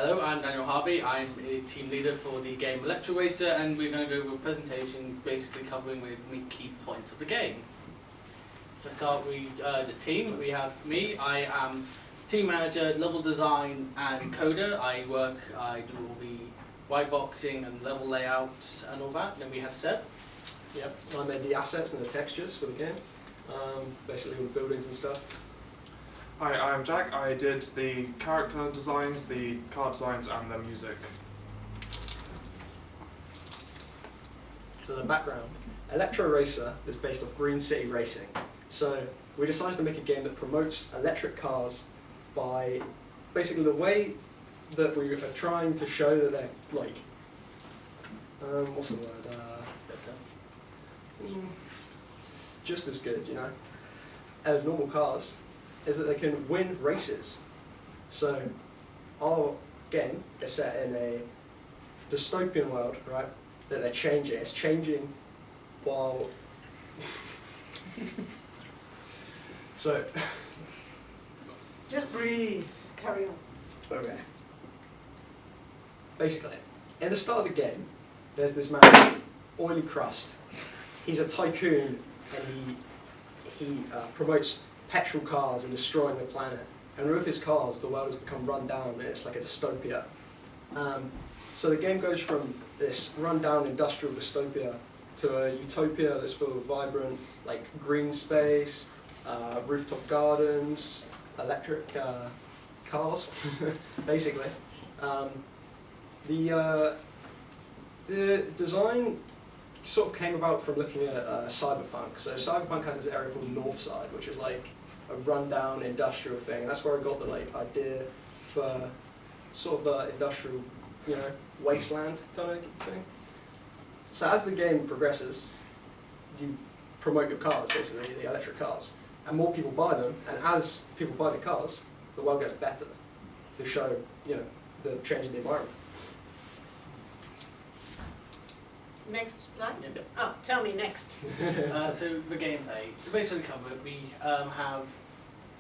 Hello, I'm Daniel Harvey. I'm a team leader for the game Electro Racer, and we're going to go over a presentation basically covering the key points of the game. To start with the team, we have me. I am team manager, level design and coder. I do all the white boxing and level layouts and all that. Then we have Seb. Yep, I made the assets and the textures for the game, basically all the buildings and stuff. Hi, I'm Jack. I did the character designs, the card designs and the music. So the background, Electro Racer is based off Green City Racing. So we decided to make a game that promotes electric cars by basically the way that we are trying to show that they're like, what's the word? Just as good, you know, as normal cars, is that they can win races. So our game is set in a dystopian world, right? That they're changing. It's changing while. So. Just breathe. Carry on. Okay. Basically, in the start of the game, there's this man, Oily Crust. He's a tycoon, and he promotes petrol cars and destroying the planet. And with his cars, the world has become run down, and it's like a dystopia. So the game goes from this run-down industrial dystopia to a utopia that's full of vibrant, like green space, rooftop gardens, electric cars, basically. The design sort of came about from looking at Cyberpunk. So Cyberpunk has this area called Northside, which is like a run-down industrial thing, and that's where I got the idea for sort of the industrial, you know, wasteland kind of thing. So as the game progresses, you promote your cars, basically, the electric cars, and more people buy them, and as people buy the cars, the world gets better to show, you know, the change in the environment. Next slide. Oh, tell me next. So the gameplay, to basically cover it, we have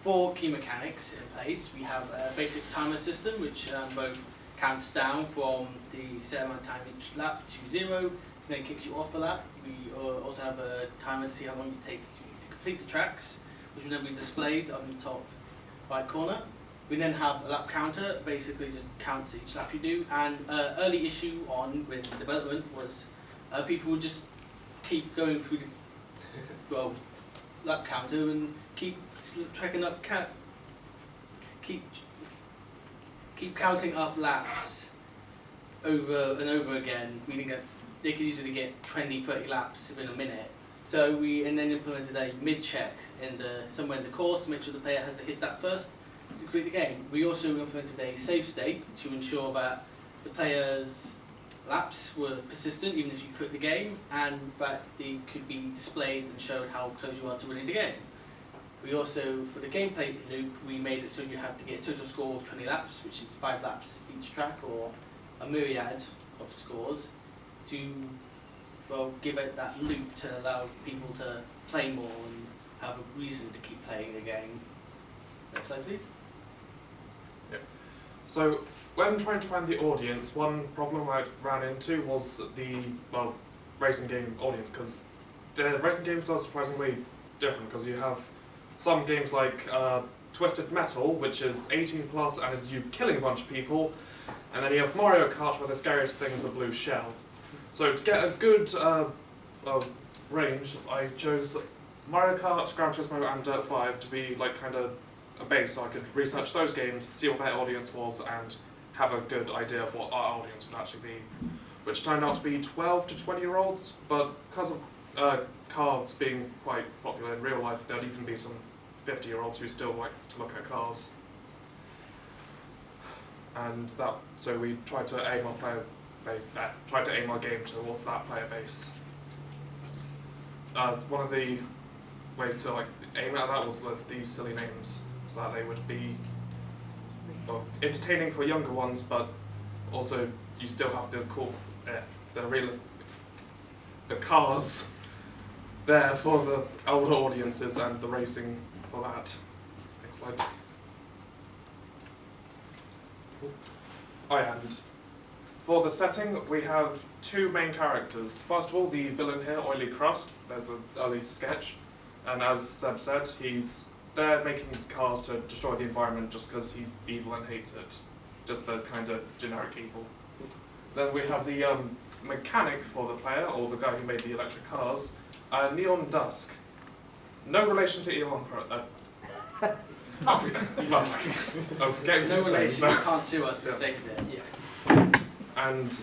4 key mechanics in place. We have a basic timer system, which both counts down from the set amount of time each lap to 0, so then kicks you off the lap. We also have a timer to see how long it takes to complete the tracks, which will then be displayed on the top right corner. We then have a lap counter, basically just counts each lap you do, and early issue on with development was people would just keep going through the lap counter and keep tracking up, keep counting up laps over and over again, meaning that they could easily get 20-30 laps within a minute. So we then implemented a mid-check somewhere in the course to make sure the player has to hit that first to complete the game. We also implemented a save state to ensure that the player's laps were persistent even if you quit the game, and that they could be displayed and showed how close you are to winning the game. We also, for the gameplay loop, we made it so you have to get a total score of 20 laps, which is 5 laps each track, or a myriad of scores, to give it that loop to allow people to play more and have a reason to keep playing the game. Next slide, please. Yep. So, when trying to find the audience, one problem I ran into was the racing game audience, because the racing games are surprisingly different, because you have some games like Twisted Metal, which is 18 plus and is you killing a bunch of people, and then you have Mario Kart, where the scariest thing is a blue shell. So to get a good range, I chose Mario Kart, Gran Turismo and Dirt 5 to be like kind of a base, so I could research those games, see what their audience was, and have a good idea of what our audience would actually be, which turned out to be 12 to 20-year-olds, but because of cards being quite popular in real life, there'll even be some 50-year-olds who still like to look at cars. And so we tried to aim our game towards that player base. One of the ways to aim at that was with these silly names, so that they would be entertaining for younger ones, but also you still have the the cars there for the older audiences and the racing for that. Next slide. Oh yeah, and for the setting, we have two main characters. First of all, the villain here, Oily Crust. There's an early sketch, and as Seb said, he's there making cars to destroy the environment just because he's evil and hates it. Just the kind of generic evil. Then we have the mechanic for the player, or the guy who made the electric cars, Neon Dusk. No relation to Elon Musk. Musk. I'm forgetting No his name relation, now. you can't sue us for Yeah. stating it. Yeah. And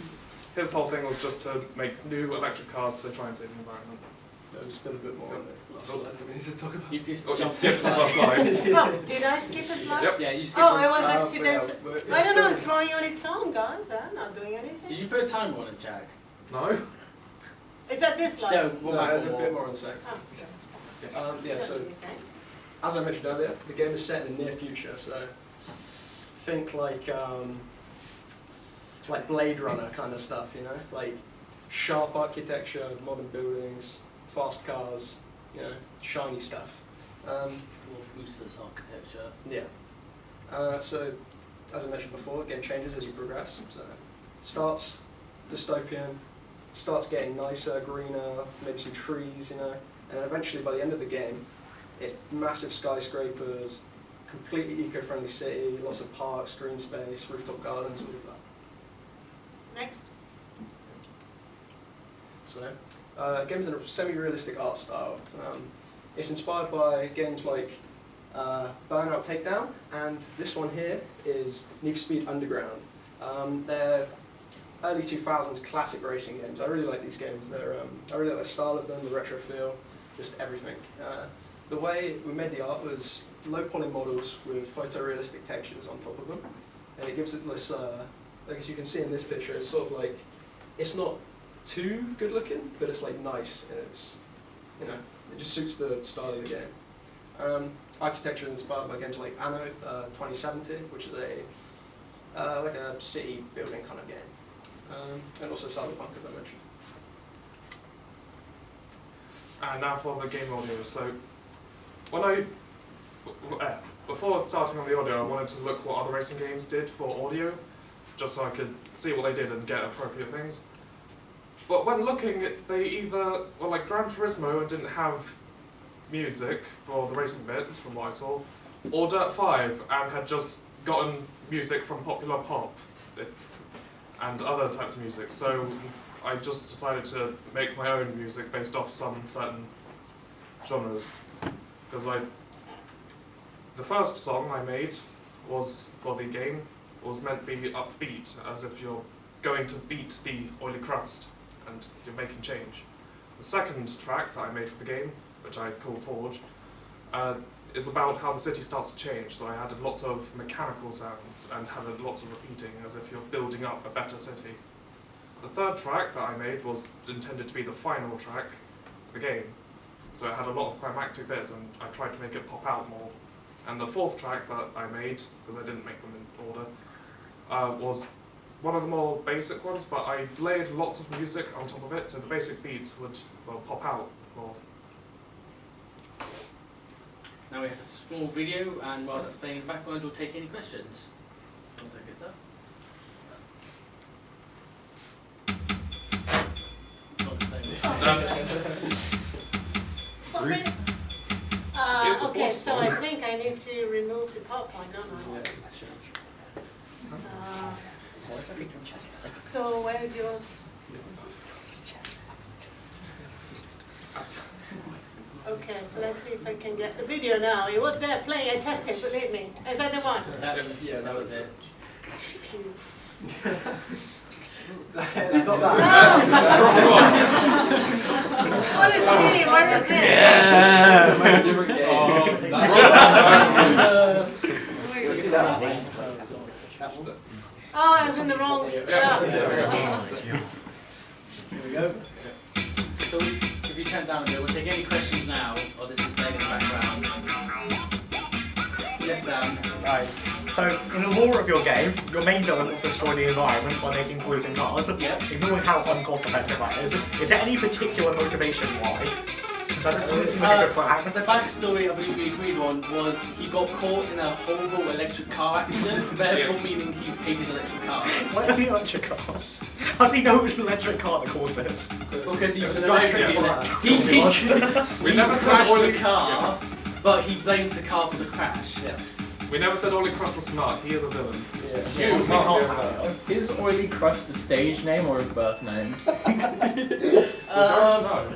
his whole thing was just to make new electric cars to try and save the environment. There's still a bit more on the last slide that we need to talk about. You've just Oh, you jumped skipped the the first slide. slides. Oh, did I skip a slide? Yep. Yeah, you skipped Oh, one. it was yeah, accidental. we're I don't know, still- it's growing on its own, guys. I'm not doing Did anything. you put a timer on it, Jack? No? Is that this slide? No, No, one back there's one a more. bit more on sex. Oh, Yeah, so What do you think? as I mentioned earlier, the game is set in the near future, so think like Blade Runner kind of stuff, you know, like sharp architecture, modern buildings, fast cars, you know, shiny stuff. More boost this architecture. Yeah. So as I mentioned before, the game changes as you progress. So starts dystopian, starts getting nicer, greener, maybe some trees, you know, and then eventually by the end of the game, it's massive skyscrapers, completely eco-friendly city, lots of parks, green space, rooftop gardens, all of that. Next. So, games in a semi-realistic art style. It's inspired by games like Burnout Takedown, and this one here is Need for Speed Underground. They're early 2000s classic racing games. I really like these games. I really like the style of them, the retro feel, just everything. The way we made the art was low poly models with photorealistic textures on top of them, and it gives it this, like as you can see in this picture, it's sort of like, it's not too good looking, but it's like nice, and it's, you know, it just suits the style of the game. Architecture is inspired by games like Anno 2070, which is like a city building kind of game, and also Cyberpunk, as I mentioned. And now for the game audio. So, when before starting on the audio, I wanted to look what other racing games did for audio, just so I could see what they did and get appropriate things. But when looking, they either, well, like Gran Turismo didn't have music for the racing bits, from what I saw, or Dirt 5 and had just gotten music from popular pop and other types of music. So I just decided to make my own music based off some certain genres. Because the first song I made was, for the game, was meant to be upbeat, as if you're going to beat the oily crust and you're making change. The second track that I made for the game, which I call Forge, is about how the city starts to change. So I added lots of mechanical sounds and had lots of repeating, as if you're building up a better city. The third track that I made was intended to be the final track of the game. So it had a lot of climactic bits and I tried to make it pop out more. And the fourth track that I made, because I didn't make them in order, was one of the more basic ones, but I layered lots of music on top of it, so the basic beats would, well, pop out more. Now we have a small video, and while that's playing in the background, we'll take any questions. One second, sir. Not displaying. Stop it. Okay, so I think I need to remove the PowerPoint, don't I? So where's yours? Okay, so let's see if I can get the video now. It was there playing, I tested, believe me. Is that the one? That was it. Phew. It's not that. What is it? Where is it? Yes! Oh, I was in the wrong. Here we go. So if you turn down a bit, we'll take any questions now, or this is playing in the background. Yes, Sam. Right. So, in the lore of your game, your main villain wants to destroy the environment by making polluting cars. Yep. Ignoring how uncost effective that is there any particular motivation why to That doesn't seem like a good plan. The backstory, I believe we agreed on, was he got caught in a horrible electric car accident, therefore meaning he hated electric cars. Why only electric cars? How do you know it was an electric car that caused this? Because he was an driving electric it. He We never said crashed Oily the car, but he blames the car for the crash. Yeah. We never said Ollie Crust was smart. He is a villain. Is Oily Crust the stage name or his birth name? We don't know.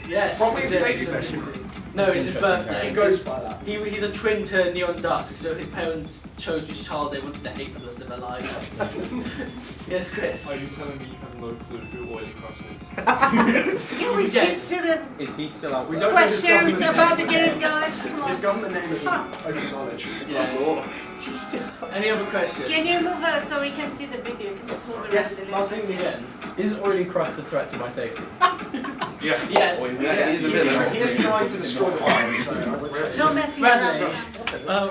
Yes. Probably it's his it. stage name. No, it's his Interesting birthday. It goes by that. He's a twin to Neon Dusk, so his parents chose which child they wanted to hate for the rest of their lives. Yes, Chris. Are you telling me you have no clue who Oily Crust is? Can we get to the Is he still out We there? don't know his questions government about the name. game, guys? Come His on. government name is open knowledge. Yeah. Any other questions? Can you move it so we can see the video? Can you just move it Yes, around a last little thing again. Is Oily Crust a threat to my safety? Yes. Yes. Yeah, he is trying to destroy the island, so I would bit? say. No messing Bradley. around.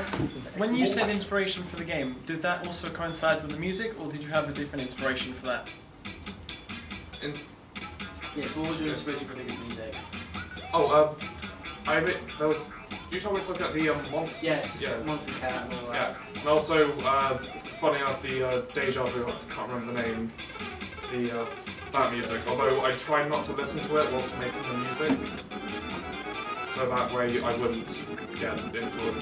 When you said inspiration for the game, did that also coincide with the music, or did you have a different inspiration for that? Yes, what was your inspiration for the music? Oh, there was. You told me to look at the monster. Yes, Yeah. Monster Cat and all that. Yeah. And also, funny enough, the Deja Vu. I can't remember the name. That music. Although I tried not to listen to it whilst making the music, so that way I wouldn't get influenced